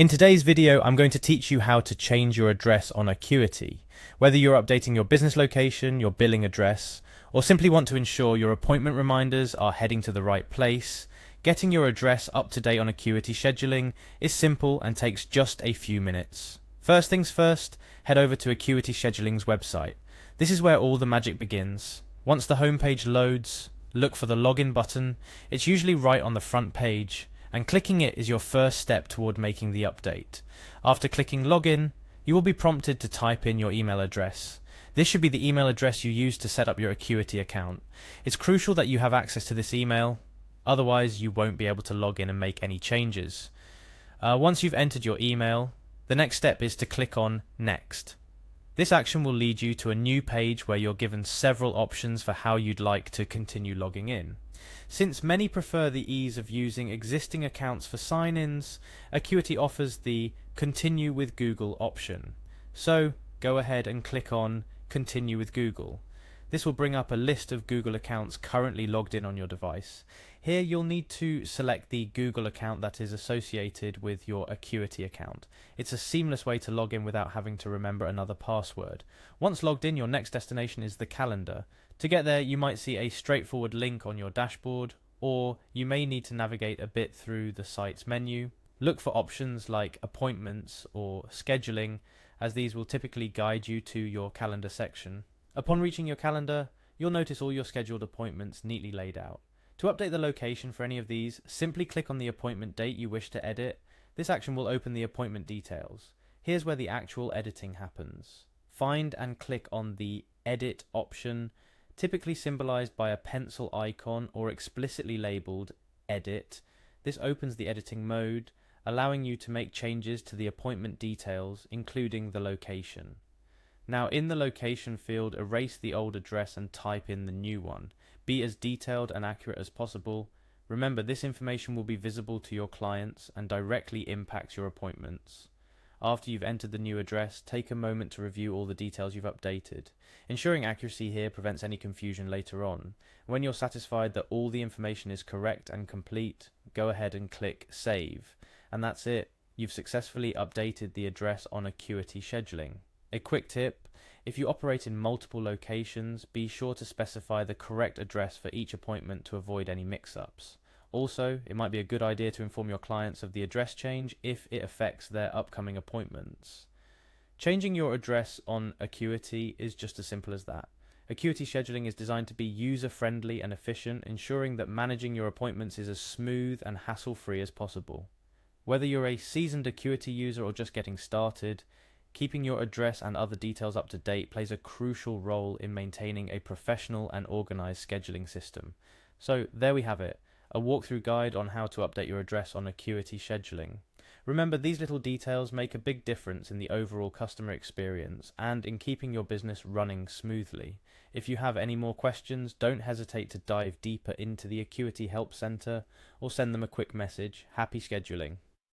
In today's video, I'm going to teach you how to change your address on Acuity. Whether you're updating your business location, your billing address, or simply want to ensure your appointment reminders are heading to the right place, getting your address up to date on Acuity scheduling is simple and takes just a few minutes. First things first, head over to Acuity Scheduling's website. This is where all the magic begins. Once the homepage loads, look for the login button. It's usually right on the front page, and clicking it is your first step toward making the update. After clicking login, you will be prompted to type in your email address. This should be the email address you use to set up your Acuity account. It's crucial that you have access to this email, otherwise you won't be able to log in and make any changes. Once you've entered your email, the next step is to click on Next. This action will lead you to a new page where you're given several options for how you'd like to continue logging in. Since many prefer the ease of using existing accounts for sign-ins, Acuity offers the Continue with Google option. So go ahead and click on Continue with Google. This will bring up a list of Google accounts currently logged in on your device. Here you'll need to select the Google account that is associated with your Acuity account. It's a seamless way to log in without having to remember another password. Once logged in, your next destination is the calendar. To get there, you might see a straightforward link on your dashboard, or you may need to navigate a bit through the site's menu. Look for options like appointments or scheduling, as these will typically guide you to your calendar section. Upon reaching your calendar, you'll notice all your scheduled appointments neatly laid out. To update the location for any of these, simply click on the appointment date you wish to edit. This action will open the appointment details. Here's where the actual editing happens. Find and click on the Edit option, typically symbolized by a pencil icon or explicitly labeled Edit. This opens the editing mode, allowing you to make changes to the appointment details, including the location. Now, in the location field, erase the old address and type in the new one. Be as detailed and accurate as possible. Remember, this information will be visible to your clients and directly impacts your appointments. After you've entered the new address, take a moment to review all the details you've updated. Ensuring accuracy here prevents any confusion later on. When you're satisfied that all the information is correct and complete, go ahead and click Save. And that's it. You've successfully updated the address on Acuity scheduling. A quick tip: if you operate in multiple locations, be sure to specify the correct address for each appointment to avoid any mix-ups. Also, it might be a good idea to inform your clients of the address change if it affects their upcoming appointments. Changing your address on Acuity is just as simple as that. Acuity scheduling is designed to be user-friendly and efficient, ensuring that managing your appointments is as smooth and hassle-free as possible. Whether you're a seasoned Acuity user or just getting started, keeping your address and other details up to date plays a crucial role in maintaining a professional and organized scheduling system. So there we have it, a walkthrough guide on how to update your address on Acuity scheduling. Remember, these little details make a big difference in the overall customer experience and in keeping your business running smoothly. If you have any more questions, don't hesitate to dive deeper into the Acuity Help Center or send them a quick message. Happy scheduling!